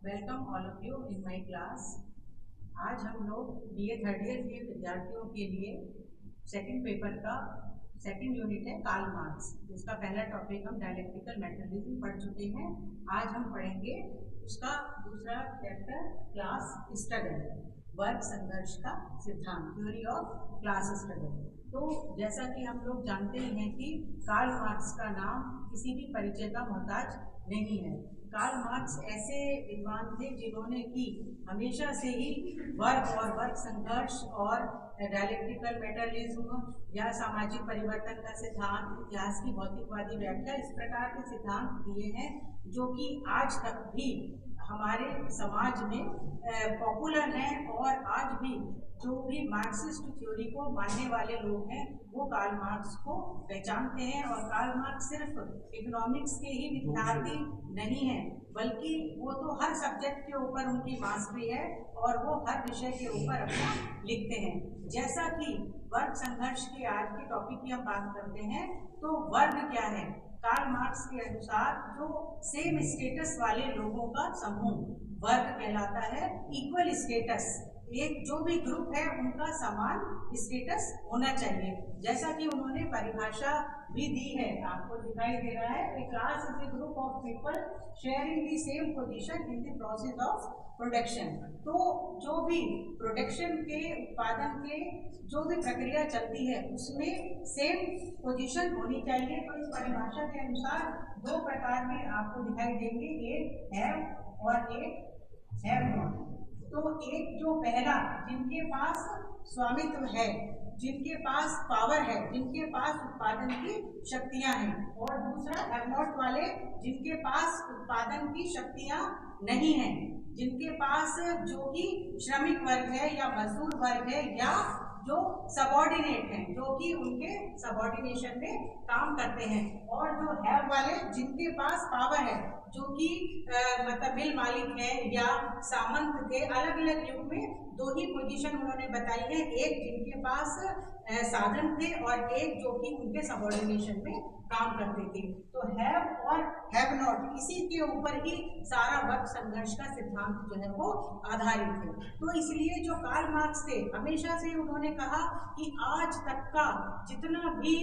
Welcome all of you in my class. आज हम लोग बीए थर्ड ईयर के विद्यार्थियों के लिए सेकंड पेपर का सेकंड यूनिट है कार्ल मार्क्स, जिसका पहला टॉपिक हम डायलेक्टिकल मेटरलिज्म पढ़ चुके हैं। आज हम पढ़ेंगे उसका दूसरा चैप्टर क्लास स्ट्रगल, वर्ग संघर्ष का सिद्धांत, थ्योरी ऑफ क्लास स्ट्रगल। तो जैसा कि हम लोग जानते ही हैं कि कार्ल मार्क्स का नाम किसी भी परिचय का मोहताज नहीं है। कार्ल मार्क्स ऐसे विद्वान थे जिन्होंने कि हमेशा से ही वर्ग और वर्ग संघर्ष और डायलेक्टिकल मेटरलिज्म या सामाजिक परिवर्तन का सिद्धांत, इतिहास की भौतिकवादी व्याख्या, इस प्रकार के सिद्धांत दिए हैं जो कि आज तक भी हमारे समाज में पॉपुलर हैं। और आज भी जो भी मार्क्सिस्ट थ्योरी को मानने वाले लोग हैं वो कार्ल मार्क्स को पहचानते हैं। और कार्ल मार्क्स सिर्फ इकोनॉमिक्स के ही विद्यार्थी नहीं है, बल्कि वो तो हर सब्जेक्ट के ऊपर उनकी मास्टरी है और वो हर विषय के ऊपर अपना लिखते हैं। जैसा कि वर्ग संघर्ष के आज के टॉपिक की हम बात करते हैं, तो वर्ग क्या है? कार्ल मार्क्स के अनुसार जो सेम स्टेटस वाले लोगों का समूह वर्ग कहलाता है। इक्वल स्टेटस, एक जो भी ग्रुप है उनका समान स्टेटस होना चाहिए। जैसा कि उन्होंने परिभाषा भी दी है, आपको दिखाई दे रहा है, a class is a group of people sharing the same position in the process of production. तो जो भी प्रोडक्शन के उत्पादन के जो भी प्रक्रिया चलती है उसमें सेम पोजीशन होनी चाहिए। तो इस परिभाषा के अनुसार दो प्रकार में आपको दिखाई देंगे, एक हैव और एक हैव नॉट। तो एक जो पहला, जिनके पास स्वामित्व है, जिनके पास पावर है, जिनके पास उत्पादन की शक्तियां हैं, और दूसरा हैव नॉट वाले, जिनके पास उत्पादन की शक्तियां नहीं हैं, जिनके पास जो कि श्रमिक वर्ग है या मजदूर वर्ग है या जो सबऑर्डिनेट हैं, जो कि उनके सबऑर्डिनेशन में काम करते हैं। और जो हैव वाले, जिनके पास पावर है, जो कि मतलब मिल मालिक है या सामंत थे। अलग अलग युग में दो ही पोजीशन उन्होंने बताई है, एक जिनके पास साधन थे और एक जो कि उनके सबऑर्डिनेशन में काम करते थे। तो हैव और हैव नॉट, इसी के ऊपर ही सारा वर्ग संघर्ष का सिद्धांत जो है वो आधारित है। तो इसलिए जो कार्ल मार्क्स थे, हमेशा से उन्होंने कहा कि आज तक का जितना भी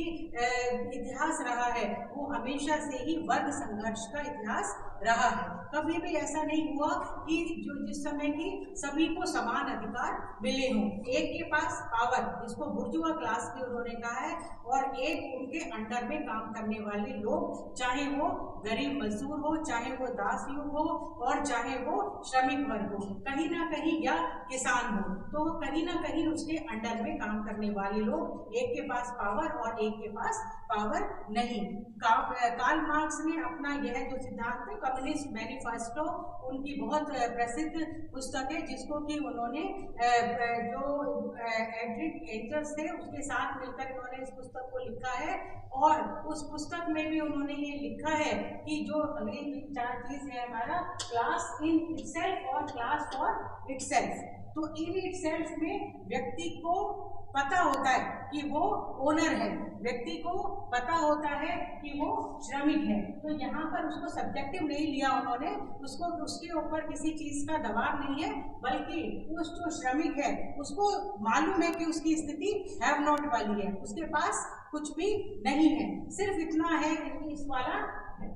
इतिहास रहा है वो हमेशा से ही वर्ग संघर्ष का इतिहास रहा है। कभी भी ऐसा नहीं हुआ कि जो जिस समय की सभी को समान अधिकार मिले हों। एक के पास पावर, जिसको बुर्जुआ क्लास भी उन्होंने कहा है, और एक उनके अंडर में काम करने वाले लोग, चाहे वो गरीब मजदूर हो, चाहे वो दास युग हो, और चाहे वो श्रमिक वर्ग हो, कहीं ना कहीं, या किसान हो, तो कहीं ना कहीं उसके अंडर में काम करने वाले लोग, एक के पास पावर और एक के पास पावर नहीं। कार्ल मार्क्स ने अपना यह जो सिद्धांत है, कम्युनिस्ट मैनिफेस्टो, उनकी बहुत प्रसिद्ध पुस्तक है, जिसको कि उन्होंने जो एड्रिक एंजल्स थे उसके साथ मिलकर इन्होंने इस पुस्तक को लिखा है। और उस पुस्तक में भी उन्होंने ये लिखा है कि जो अगली चार चीज है हमारा, क्लास इन इटसेल्फ और क्लास फॉर इटसेल्फ। तो इन इटसेल्फ में व्यक्ति को पता होता है कि वो ओनर है, व्यक्ति को पता होता है कि वो श्रमिक है। तो यहाँ पर उसको सब्जेक्टिव नहीं लिया उन्होंने, उसको उसके ऊपर किसी चीज का दबाव नहीं है, बल्कि उस जो श्रमिक है उसको मालूम है कि उसकी स्थिति हैव नॉट वाली है, उसके पास कुछ भी नहीं है। सिर्फ इतना है इस वाला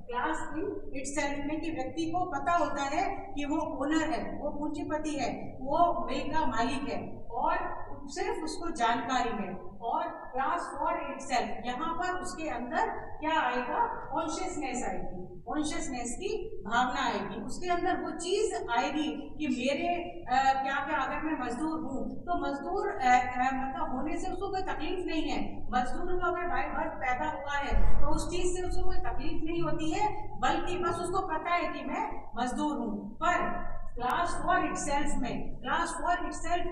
क्लास इन इटसेल्फ में कि व्यक्ति को पता होता है कि वो ओनर है, वो पूंजीपति है, वो मिल का मालिक है, और सिर्फ उसको जानकारी है। और क्लास फॉर इटसेल्फ, यहाँ पर उसके अंदर क्या आएगा? कॉन्शियसनेस आएगी, कॉन्शियसनेस की भावना आएगी, उसके अंदर वो चीज आएगी कि मेरे क्या क्या, अगर मैं मजदूर हूँ तो मजदूर मतलब होने से उसको कोई तकलीफ नहीं है। मजदूर को अगर बाय बर्थ पैदा हुआ है तो उस चीज से उसको कोई तकलीफ नहीं होती है, बल्कि बस उसको पता है कि मैं मजदूर हूँ। पर क्लास फॉर इटसेल्फ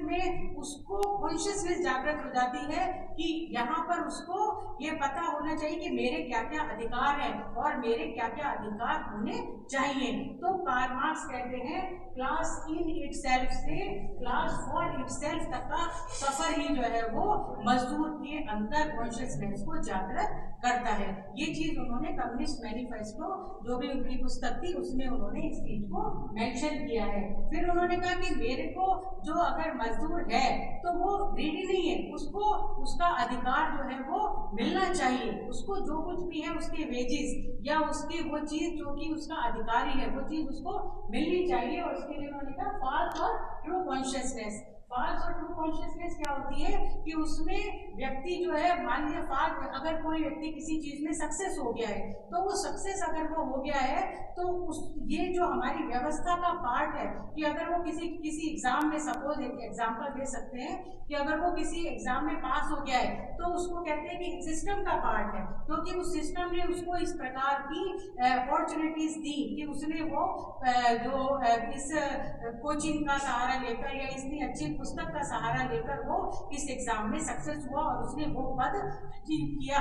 में उसको कॉन्शियसनेस जागृत हो जाती है कि यहाँ पर उसको ये पता होना चाहिए कि मेरे क्या क्या अधिकार हैं और मेरे क्या क्या अधिकार होने चाहिए। तो कार्ल मार्क्स कहते हैं क्लास इन इटसेल्फ से क्लास फॉर इटसेल्फ तक का सफर ही जो है वो मजदूर के अंदर कॉन्शियसनेस को जागृत करता है। ये चीज उन्होंने कम्युनिस्ट मैनिफेस्टो जो भी उनकी पुस्तक थी उसमें उन्होंने इस चीज को मेंशन किया है। फिर उन्होंने कहा कि मेरे को जो अगर मजदूर है तो वो ग्रीडी नहीं है, उसको उसका अधिकार जो है वो मिलना चाहिए, उसको जो कुछ भी है उसके वेजेस या उसकी वो चीज जो कि उसका अधिकारी है वो चीज उसको मिलनी चाहिए। और उसके लिए उन्होंने कहा फॉल्स और ट्रू कॉन्शियसनेस। फॉल्स और ट्रू कॉन्शियसनेस क्या होती है कि उसमें व्यक्ति जो है, मान लीजिए फॉल्स, अगर कोई व्यक्ति किसी चीज में सक्सेस हो गया है तो वो सक्सेस अगर वो हो गया है तो उस ये जो हमारी व्यवस्था का पार्ट है कि अगर वो किसी एग्जाम में, सपोज एक एग्जाम्पल दे सकते हैं कि अगर वो किसी एग्जाम में पास हो गया है तो उसको कहते हैं कि सिस्टम का पार्ट है, क्योंकि उस सिस्टम ने उसको इस प्रकार की अपॉर्चुनिटीज दी कि उसने वो जो इस कोचिंग का सहारा लेकर या इतनी अच्छी पुस्तक का सहारा लेकर वो इस एग्जाम में सक्सेस हुआ और उसने वो पद अचीव किया,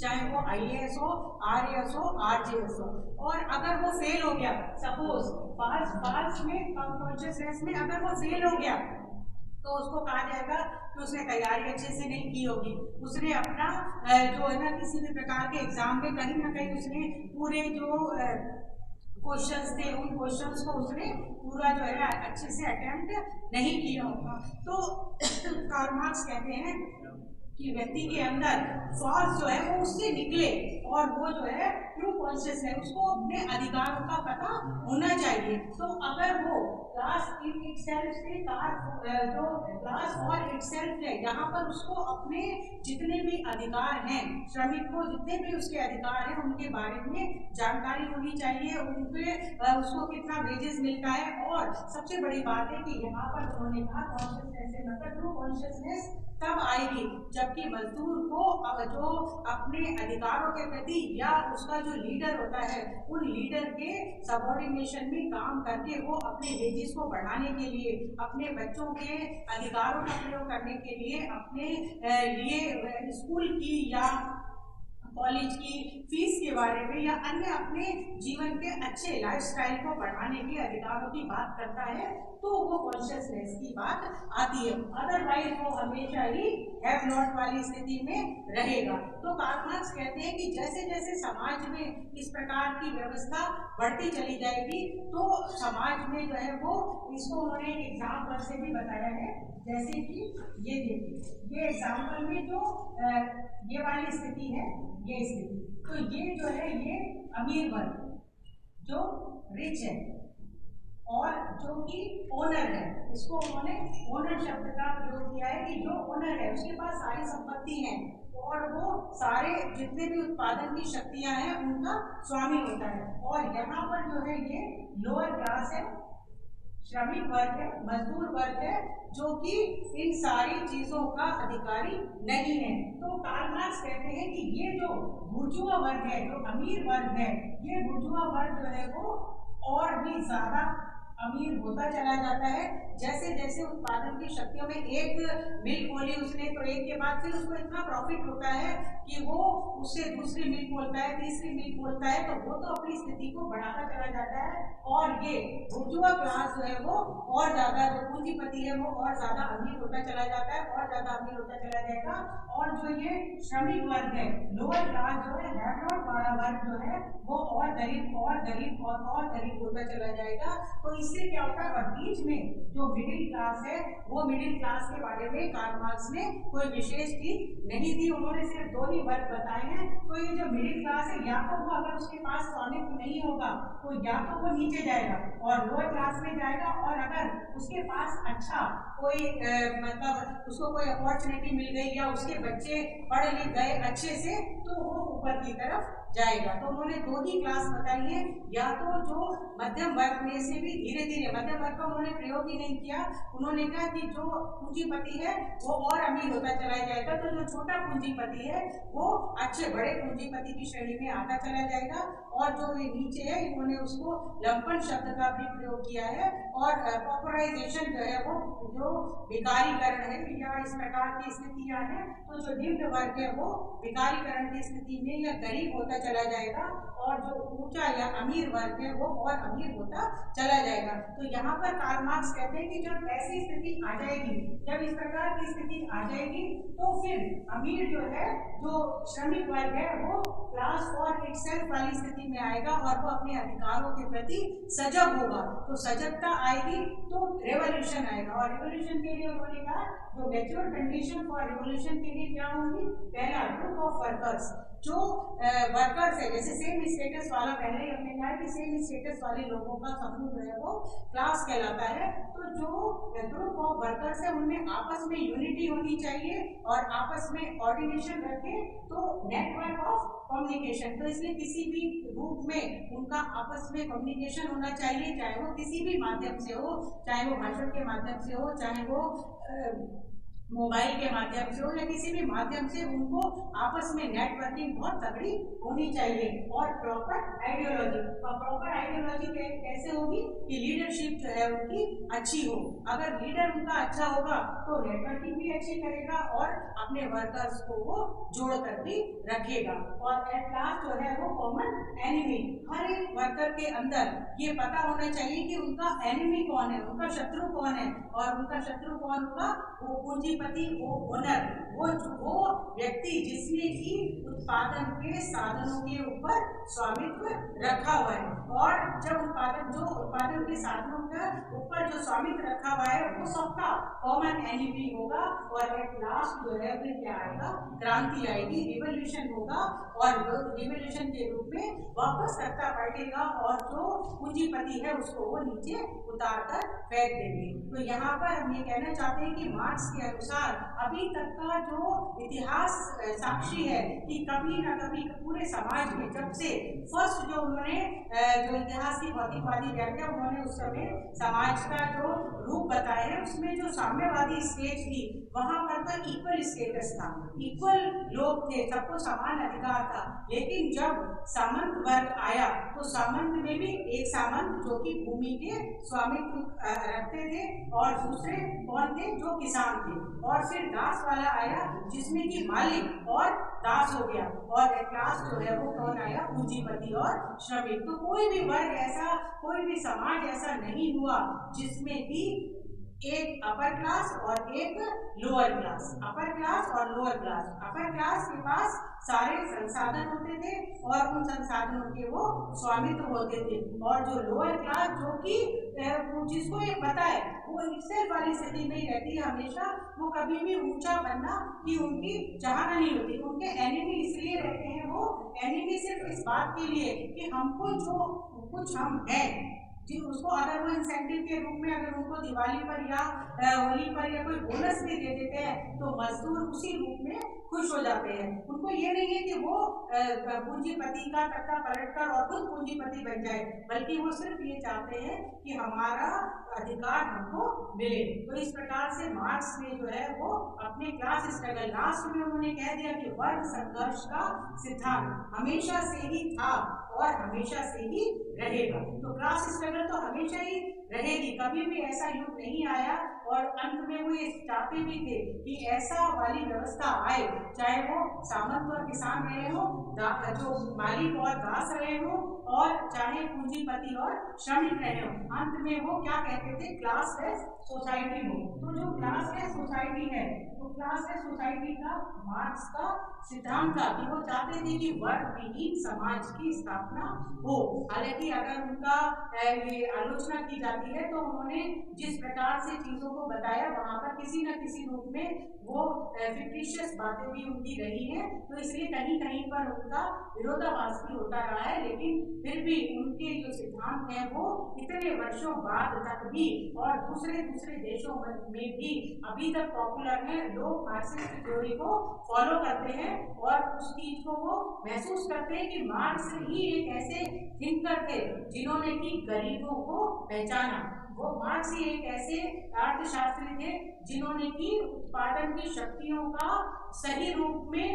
चाहे वो IAS हो, RAS हो, RJS हो। और अगर वो फेल हो गया, सपोज फॉल्स में कॉन्शियसनेस में अगर वो फेल हो गया तो उसको कहा जाएगा कि उसने तैयारी अच्छे से नहीं की होगी, उसने अपना जो है ना किसी भी प्रकार के एग्जाम में कहीं ना कहीं उसने पूरे जो क्वेश्चंस थे उन क्वेश्चंस को उसने पूरा जो है अच्छे से अटेम्प्ट नहीं किया होगा। तो कार्ल मार्क्स कहते हैं कि व्यक्ति के अंदर फॉल्स जो है वो उससे निकले और वो जो है ट्रू कॉन्शियस है, उसको अपने अधिकारों का पता होना चाहिए। तो अगर वो क्लास इन इटसेल्फ से जो क्लास फॉर इटसेल्फ है यहाँ पर उसको अपने जितने भी अधिकार हैं, श्रमिक को जितने भी उसके अधिकार हैं उनके बारे में जानकारी होनी चाहिए, उनके उसको कितना वेजेस मिलता है। और सबसे बड़ी बात है कि यहाँ पर उन्होंने कहा कॉन्शियसनेस मतलब ट्रू कॉन्शियसनेस तब आएगी जबकि मजदूर को जो अपने अधिकारों के प्रति या उसका जो लीडर होता है उन लीडर के सबऑर्डिनेशन में काम करके वो अपने वेजेस को बढ़ाने के लिए, अपने बच्चों के अधिकारों का प्रयोग करने के लिए, अपने लिए स्कूल की या कॉलेज की फीस के बारे में या अन्य अपने जीवन के अच्छे लाइफस्टाइल को बढ़ाने के अधिकारों की बात करता है तो वो कॉन्शियसनेस की बात आती है। अदरवाइज वो हमेशा ही हैव नॉट वाली स्थिति में रहेगा। तो कार्ल मार्क्स कहते हैं कि जैसे जैसे समाज में इस प्रकार की व्यवस्था बढ़ती चली जाएगी तो समाज में जो है वो, इसको उन्होंने एक एग्जाम्पल से भी बताया है, जैसे कि ये देखिए, ये एग्जाम्पल में जो ये वाली स्थिति है, ये स्थिति, तो ये जो है ये अमीर वर्ग जो रिच है और जो कि ओनर है, इसको उन्होंने ओनर शब्द का प्रयोग किया है कि जो ओनर है उसके पास सारी संपत्ति है और वो सारे जितने भी उत्पादन की शक्तियां हैं उनका स्वामी होता है। और यहाँ पर जो है ये लोअर क्लास है, श्रमिक वर्ग है, मजदूर वर्ग है जो कि इन सारी चीजों का अधिकारी नहीं है। तो कार्ल मार्क्स कहते हैं कि ये जो बुर्जुआ वर्ग है, जो अमीर वर्ग है, ये बुर्जुआ वर्ग जो है वो और भी ज्यादा अमीर होता चला जाता है। जैसे जैसे उत्पादन की शक्तियों में एक मिल खोली उसने तो एक के बाद फिर उसको इतना प्रॉफिट होता है कि वो उससे दूसरी मिल खोलता है, तीसरी मिल खोलता है, तो वो तो अपनी स्थिति को बढ़ाता चला जाता है। और ये बुर्जुआ क्लास जो है वो और ज्यादा, जो पूंजीपति है वो और ज्यादा अमीर होता चला जाता है, और ज्यादा अमीर होता चला जाएगा। और जो ये श्रमिक वर्ग है, लोअर क्लास जो है, हैव नॉट वाला वर्ग जो है वो और गरीब और गरीब और गरीब होता चला जाएगा। तो इससे क्या होता है, और बीच में जो मिडिल क्लास है वो मिडिल क्लास के बारे में कार्ल मार्क्स ने कोई विशेष चीज नहीं दी, उन्होंने सिर्फ दो ही वर्ग बताए हैं। तो ये जो मिडिल क्लास है, या तो वो अगर उसके पास स्वामित्व नहीं होगा तो या तो वो नीचे जाएगा और लोअर क्लास में जाएगा, और अगर उसके पास अच्छा कोई मतलब उसको कोई अपॉर्चुनिटी मिल गई या उसके बच्चे पढ़ लिख गए अच्छे से तो वो ऊपर की तरफ जाएगा। तो उन्होंने दो ही क्लास बताई है, या तो जो मध्यम वर्ग में से भी धीरे धीरे, मध्यम वर्ग का उन्होंने प्रयोग ही नहीं किया, उन्होंने कहा कि जो पूंजीपति है वो और अमीर होता चला जाएगा, तो जो छोटा पूंजीपति है वो अच्छे बड़े पूंजीपति की श्रेणी में आता चला जाएगा। और जो ये नीचे है इन्होंने उसको लंपन शब्द का भी प्रयोग किया है। और पॉपुलराइजेशन जो है वो जो भिखारीकरण है या इस प्रकार की स्थितियां हैं, तो जो निम्न वर्ग है वो भिखारीकरण की स्थिति में या गरीब होता चला जाएगा और जो ऊंचा या अमीर वर्ग है वो और अमीर होता चला जाएगा। तो यहाँ पर कार्ल मार्क्स कहते हैं कि जब ऐसी स्थिति आ जाएगी, जब इस प्रकार की स्थिति आ जाएगी, तो फिर अमीर जो है, जो श्रमिक वर्ग है वो क्लास फॉर इटसेल्फ वाली स्थिति में आएगा और वो अपने अधिकारों के प्रति सजग होगा। तो सजगता आएगी तो रेवोल्यूशन आएगा। और रेवोल्यूशन के लिए उन्होंने कहा जो मैच्योर कंडीशन फॉर रेवोल्यूशन के लिए क्या होंगी, पहला ग्रुप ऑफ वर्कर्स, जो वर्कर्स है, जैसे सेम स्टेटस वाला, पहले ही हमने कहा कि सेम स्टेटस वाले लोगों का समूह जो है वो क्लास कहलाता है। तो जो ग्रुप ऑफ वर्कर्स है उनमें आपस में यूनिटी होनी चाहिए और आपस में कोऑर्डिनेशन रखे, तो नेटवर्क ऑफ कम्युनिकेशन, तो इसलिए किसी भी रूप में उनका आपस में कम्युनिकेशन होना चाहिए, चाहे वो किसी भी माध्यम से हो, चाहे वो भाषण के माध्यम से हो, चाहे वो मोबाइल के माध्यम से हो, या किसी भी माध्यम से उनको आपस में नेटवर्किंग बहुत तगड़ी होनी चाहिए। और प्रॉपर आइडियोलॉजी, और प्रॉपर आइडियोलॉजी कैसे होगी कि लीडरशिप जो है उनकी अच्छी हो। अगर लीडर उनका अच्छा होगा तो नेटवर्किंग भी अच्छी करेगा और अपने वर्कर्स को वो जोड़कर भी रखेगा। और एट लास्ट जो है वो कॉमन एनिमी, हर एक वर्कर के अंदर ये पता होना चाहिए कि उनका एनिमी कौन है, उनका शत्रु कौन है, और उनका शत्रु कौन होगा, वो पूंजीपति, वो ओनर, वो व्यक्ति जिसने कि उत्पादन के साधनों के ऊपर स्वामित्व रखा हुआ है। और जब उत्पादन के साधनों के ऊपर जो स्वामित्व रखा हुआ है वो सबका कॉमन एनिमी होगा। और एट लास्ट जो है फिर क्या आएगा, क्रांति आएगी, रिवोल्यूशन होगा, और रिवोल्यूशन के रूप में वापस सत्ता पलटेगा और जो पूंजीपति है उसको वो नीचे उतार कर फेंक देंगे। तो यहाँ पर हम ये कहना चाहते हैं कि मार्क्स के अनुसार अभी तक का जो इतिहास साक्षी है कि कभी ना कभी पूरे समाज में, जब से फर्स्ट जो उन्होंने जो इतिहास की भौतिकवादी व्याख्या उन्होंने उस समय समाज का जो रूप बताया है, उसमें जो साम्यवादी स्टेज थी वहां पर तो इक्वल स्टेटस था, इक्वल लोग थे, सबको समान अधिकार था। लेकिन जब सामंत वर्ग आया तो सामंत में भी एक सामंत जो कि भूमि के स्वामित्व रखते थे और दूसरे कौन थे, जो किसान थे। और फिर दास वाला आया जिसमें कि मालिक और दास हो गया, और क्लास जो है वो कौन आया, पूंजीपति और श्रमिक। तो कोई भी वर्ग ऐसा, कोई भी समाज ऐसा नहीं हुआ जिसमें कि एक अपर क्लास और एक लोअर क्लास, अपर क्लास और लोअर क्लास। अपर क्लास के पास सारे संसाधन होते थे और उन संसाधनों के वो स्वामित्व होते थे, और जो लोअर क्लास जो कि जिसको ये पता है वो एक्सेल वाली स्थिति में ही रहती है हमेशा, वो कभी भी ऊंचा बनना कि उनकी चाहना नहीं होती। उनके एनिमी इसलिए रहते हैं, वो एनिमी सिर्फ इस बात के लिए कि हमको जो कुछ हम हैं जी, उसको अगर वो इंसेंटिव के रूप में अगर उनको दिवाली पर या होली पर या कोई बोनस भी दे देते हैं तो मजदूर उसी रूप में खुश हो जाते हैं। उनको ये नहीं है कि वो पूंजीपति का तख्ता पलटकर और खुद पूंजीपति बन जाए, बल्कि वो सिर्फ ये चाहते हैं कि हमारा अधिकार हमको मिले। तो इस प्रकार से मार्क्स ने जो है वो अपने क्लास स्ट्रगल, लास्ट में उन्होंने कह दिया कि वर्ग संघर्ष का सिद्धांत हमेशा से ही था और हमेशा से ही रहेगा। तो क्लास स्ट्रगल तो हमेशा ही रहेगी, कभी भी ऐसा युग नहीं आया। और अंत में वो ये चाहते भी थे कि ऐसा वाली व्यवस्था आए, चाहे वो सामंत और किसान रहे हो, जो मालिक और दास रहे हो, और चाहे पूंजीपति और श्रमिक रहे हो। अंत में वो क्या कहते थे, क्लासलेस सोसाइटी हो। तो जो क्लासलेस सोसाइटी है, तो क्लासलेस सोसाइटी का मार्क्स का सिद्धांत था कि वो चाहते थे कि वर्ग विहीन समाज की स्थापना हो। हालांकि अगर उनका ये आलोचना की जाती है तो उन्होंने जिस प्रकार से चीजों को बताया वहां पर किसी न किसी रूप में वो फिक्टिशियस बातें भी उनकी रही हैं, तो इसलिए कहीं कहीं पर उनका विरोधाभास भी होता रहा है। लेकिन फिर भी उनके जो सिद्धांत हैं वो इतने वर्षों बाद तक भी और दूसरे देशों में भी अभी तक पॉपुलर है। लोग मार्क्सिस्ट थ्योरी को फॉलो करते हैं और उस चीज को वो महसूस करते हैं कि मार्क्स ही एक ऐसे थिंकर थे जिन्होंने कि गरीबों को पहचाना। वो मार्क्स ही एक ऐसे अर्थशास्त्री थे जिन्होंने की उत्पादन की शक्तियों का सही रूप में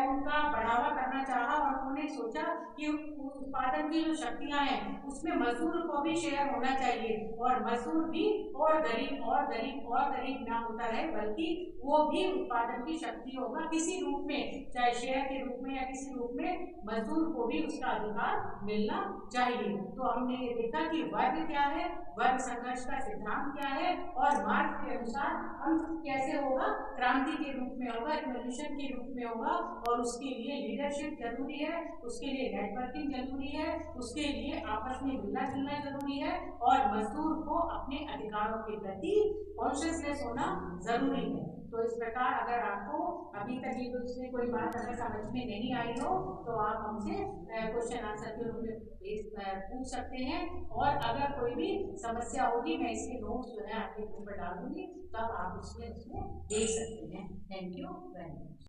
उनका बढ़ावा करना चाहा और उन्होंने सोचा कि उत्पादन की जो शक्तियां हैं उसमें मजदूर को भी शेयर होना चाहिए और मजदूर भी और गरीब और गरीब और गरीब ना होता रहे, बल्कि वो भी उत्पादन की शक्ति होगा किसी रूप में, चाहे शेयर के रूप में या किसी रूप में, मजदूर को भी उसका अधिकार मिलना चाहिए। तो हमने ये देखा कि वर्ग क्या है, वर्ग संघर्ष का सिद्धांत क्या है और मार्क्स के अनुसार अंत कैसे होगा, क्रांति के रूप में होगा, रिवॉल्यूशन के रूप में होगा और उसके लिए लीडरशिप जरूरी है, उसके लिए नेटवर्किंग जरूरी है, उसके लिए आपस में मिलना जुलना जरूरी है और मजदूर को अपने अधिकारों के प्रति कॉन्शियसनेस होना जरूरी है। तो इस प्रकार अगर आपको अभी तक ये उसमें कोई बात अगर समझ में नहीं आई हो तो आप हमसे क्वेश्चन आंसर के रूप में पूछ सकते हैं और अगर कोई भी समस्या होगी मैं इसके नोट्स जो है आपके ग्रुप पर डाल दूंगी, तब आप उसमें देख सकते हैं। Thank you very much.